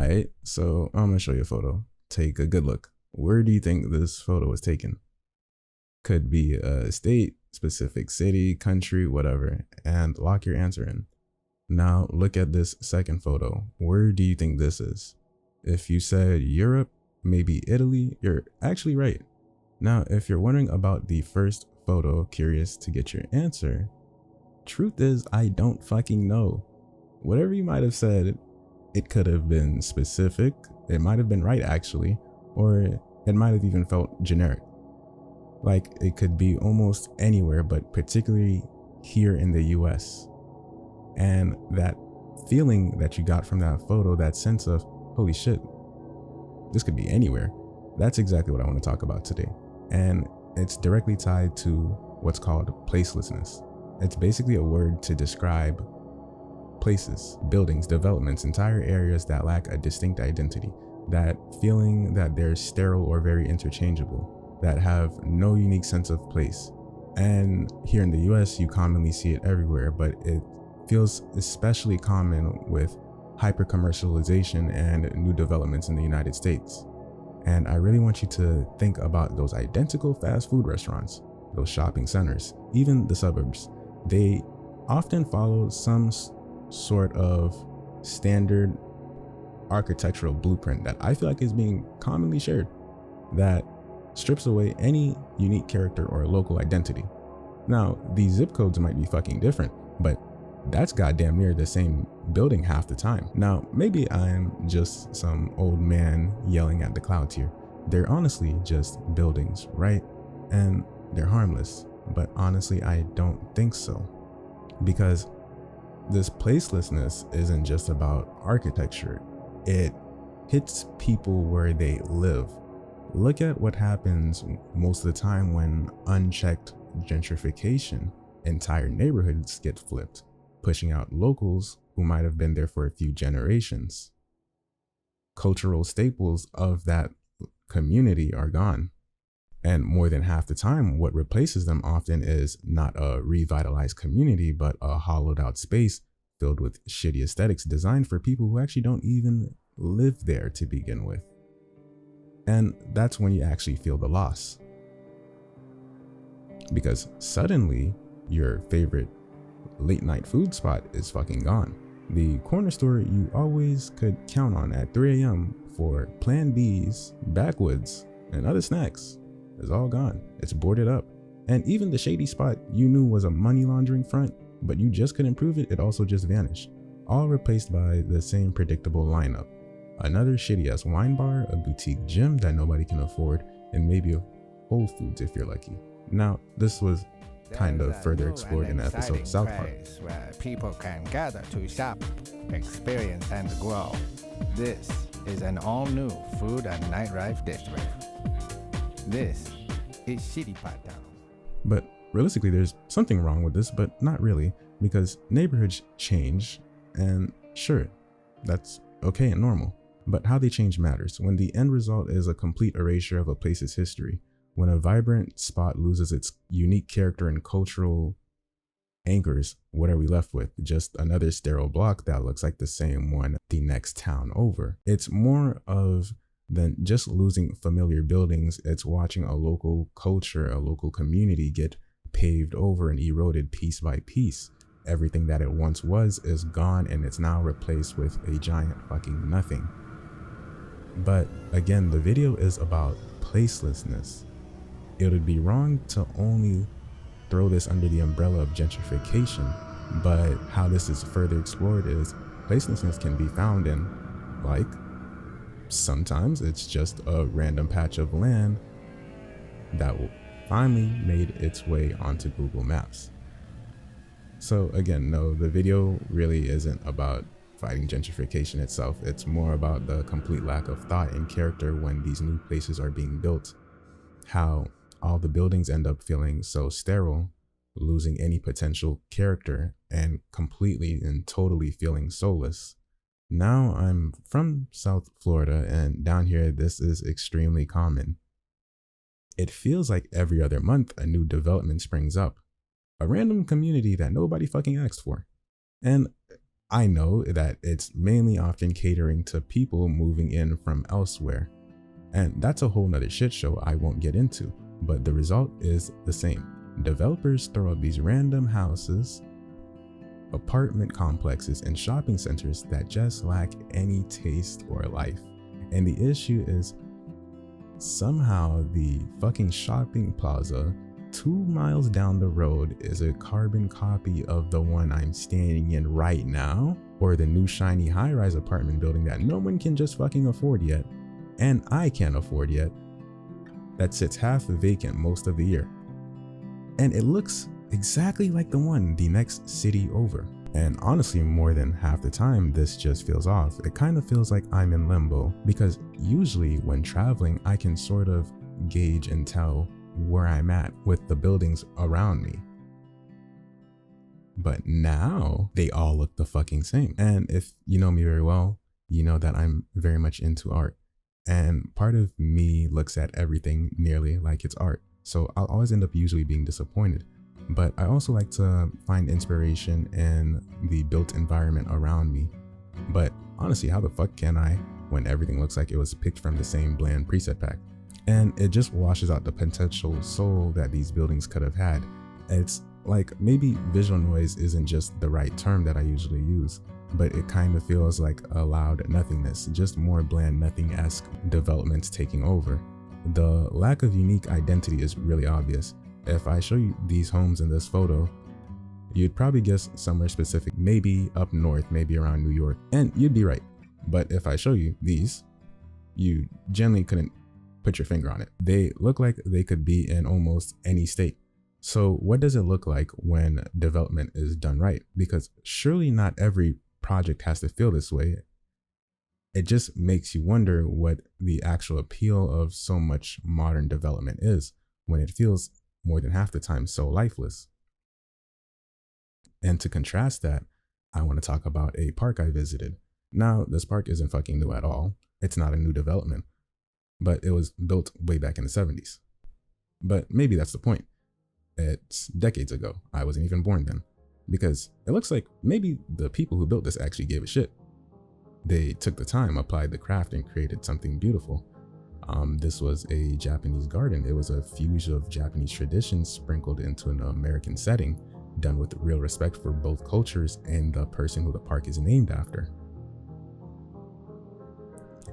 Alright, so I'm gonna show you a photo. Take a good look. Where do you think this photo was taken? Could be a state, specific city, country, whatever, and lock your answer in. Now look at this second photo. Where do you think this is? If you said Europe, maybe Italy, you're actually right. Now, if you're wondering about the first photo, curious to get your answer, truth is I don't fucking know. Whatever you might have said, it could have been specific, it might have been right actually, or it might have even felt generic. Like it could be almost anywhere, but particularly here in the US. And that feeling that you got from that photo, that sense of, holy shit, this could be anywhere. That's exactly what I want to talk about today. And it's directly tied to what's called placelessness. It's basically a word to describe places, buildings, developments, entire areas that lack a distinct identity, that feeling that they're sterile or very interchangeable, that have no unique sense of place. And here in the US, you commonly see it everywhere, but it feels especially common with hyper-commercialization and new developments in the United States. And I really want you to think about those identical fast food restaurants, those shopping centers, even the suburbs. They often follow some sort of standard architectural blueprint that I feel like is being commonly shared, that strips away any unique character or local identity. Now, these zip codes might be fucking different, but that's goddamn near the same building half the time. Now, maybe I'm just some old man yelling at the clouds here. They're honestly just buildings, right? And they're harmless, but honestly, I don't think so. Because this placelessness isn't just about architecture. It hits people where they live. Look at what happens most of the time when unchecked gentrification, entire neighborhoods get flipped, pushing out locals who might have been there for a few generations. Cultural staples of that community are gone. And more than half the time, what replaces them often is not a revitalized community, but a hollowed out space filled with shitty aesthetics designed for people who actually don't even live there to begin with. And that's when you actually feel the loss. Because suddenly, your favorite late night food spot is fucking gone. The corner store you always could count on at 3 a.m. for Plan B's, backwoods, and other snacks is all gone. It's boarded up. And even the shady spot you knew was a money laundering front, but you just couldn't prove it, it also just vanished. All replaced by the same predictable lineup. Another shitty ass wine bar, a boutique gym that nobody can afford, and maybe a Whole Foods if you're lucky. Now, this was kind of further explored in the episode of South Park. Where people can gather to shop, experience, and grow. This is an all-new food and nightlife district. This is Shitty Pot Town. But realistically, there's something wrong with this, but not really, because neighborhoods change, and sure, that's okay and normal. But how they change matters. When the end result is a complete erasure of a place's history, when a vibrant spot loses its unique character and cultural anchors, what are we left with? Just another sterile block that looks like the same one the next town over. It's more of than just losing familiar buildings. It's watching a local culture, a local community get paved over and eroded piece by piece. Everything that it once was is gone, and it's now replaced with a giant fucking nothing. But again, the video is about placelessness. It would be wrong to only throw this under the umbrella of gentrification, but how this is further explored is placelessness can be found in, like, sometimes it's just a random patch of land that finally made its way onto Google Maps. So again, no, the video really isn't about fighting gentrification itself. It's more about the complete lack of thought and character when these new places are being built. How all the buildings end up feeling so sterile, losing any potential character, and completely and totally feeling soulless. Now I'm from South Florida, and down here this is extremely common. It feels like every other month a new development springs up. A random community that nobody fucking asked for. And I know that it's mainly often catering to people moving in from elsewhere. And that's a whole nother shit show I won't get into, but the result is the same. Developers throw up these random houses, apartment complexes, and shopping centers that just lack any taste or life. And the issue is somehow the fucking shopping plaza 2 miles down the road is a carbon copy of the one I'm standing in right now, or the new shiny high-rise apartment building that no one can just fucking afford yet, and I can't afford yet, that sits half vacant most of the year. And it looks exactly like the one the next city over. And honestly, more than half the time, this just feels off. It kind of feels like I'm in limbo, because usually when traveling, I can sort of gauge and tell where I'm at with the buildings around me. But now they all look the fucking same. And if you know me very well, you know that I'm very much into art. And part of me looks at everything nearly like it's art. So I'll always end up usually being disappointed. But I also like to find inspiration in the built environment around me. But honestly, how the fuck can I when everything looks like it was picked from the same bland preset pack? And it just washes out the potential soul that these buildings could have had. It's like maybe visual noise isn't just the right term that I usually use, but it kind of feels like a loud nothingness, just more bland nothing-esque developments taking over. The lack of unique identity is really obvious. If I show you these homes in this photo, you'd probably guess somewhere specific, maybe up north, maybe around New York, and you'd be right. But if I show you these, you generally couldn't put your finger on it. They look like they could be in almost any state. So what does it look like when development is done right? Because surely not every project has to feel this way. It just makes you wonder what the actual appeal of so much modern development is when it feels more than half the time so lifeless. And to contrast that, I want to talk about a park I visited. Now, this park isn't fucking new at all. It's not a new development, but it was built way back in the 70s. But maybe that's the point. It's decades ago. I wasn't even born then, because it looks like maybe the people who built this actually gave a shit. They took the time, applied the craft, and created something beautiful. This was a Japanese garden. It was a fusion of Japanese traditions sprinkled into an American setting, done with real respect for both cultures and the person who the park is named after.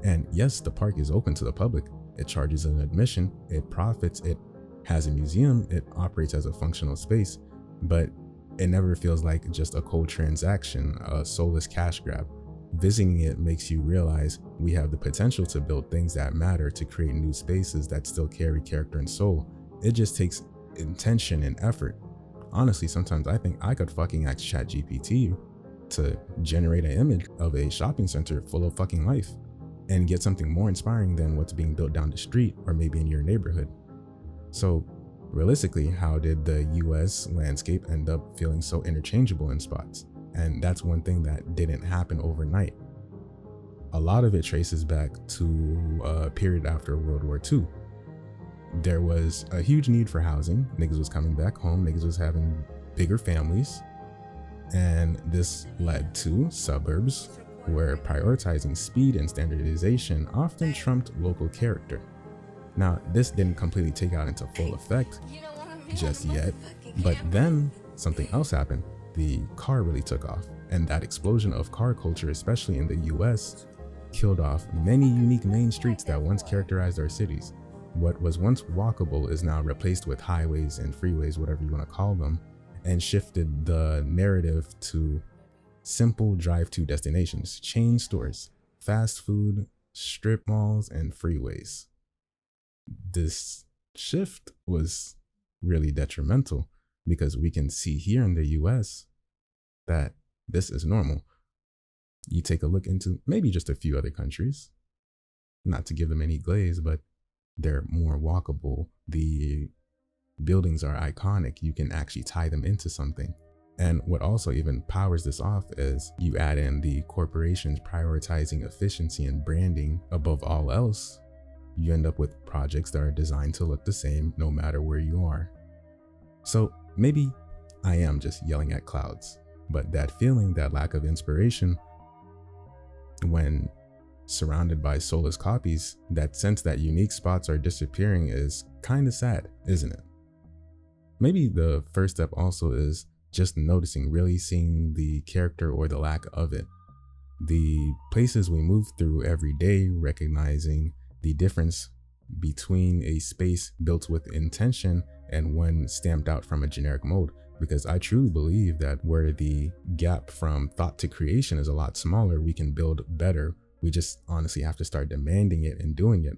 And yes, the park is open to the public. It charges an admission, it profits, it has a museum, it operates as a functional space, but it never feels like just a cold transaction, a soulless cash grab. Visiting it makes you realize we have the potential to build things that matter, to create new spaces that still carry character and soul. It just takes intention and effort. Honestly, sometimes I think I could fucking ask ChatGPT to generate an image of a shopping center full of fucking life and get something more inspiring than what's being built down the street or maybe in your neighborhood. So realistically, how did the US landscape end up feeling so interchangeable in spots? And that's one thing that didn't happen overnight. A lot of it traces back to a period after World War II. There was a huge need for housing. Niggas was coming back home. Niggas was having bigger families. And this led to suburbs where prioritizing speed and standardization often trumped local character. Now, this didn't completely take out into full effect just yet, but then something else happened. The car really took off, and that explosion of car culture, especially in the US, killed off many unique main streets that once characterized our cities. What was once walkable is now replaced with highways and freeways, whatever you want to call them, and shifted the narrative to simple drive-to destinations, chain stores, fast food, strip malls, and freeways. This shift was really detrimental because we can see here in the US that this is normal. You take a look into maybe just a few other countries, not to give them any glaze, but they're more walkable. The buildings are iconic. You can actually tie them into something. And what also even powers this off is you add in the corporations prioritizing efficiency and branding above all else. You end up with projects that are designed to look the same no matter where you are. So maybe I am just yelling at clouds. But that feeling, that lack of inspiration, when surrounded by soulless copies, that sense that unique spots are disappearing is kind of sad, isn't it? Maybe the first step also is just noticing, really seeing the character or the lack of it. The places we move through every day, recognizing the difference between a space built with intention and one stamped out from a generic mode. Because I truly believe that where the gap from thought to creation is a lot smaller, we can build better. We just honestly have to start demanding it and doing it.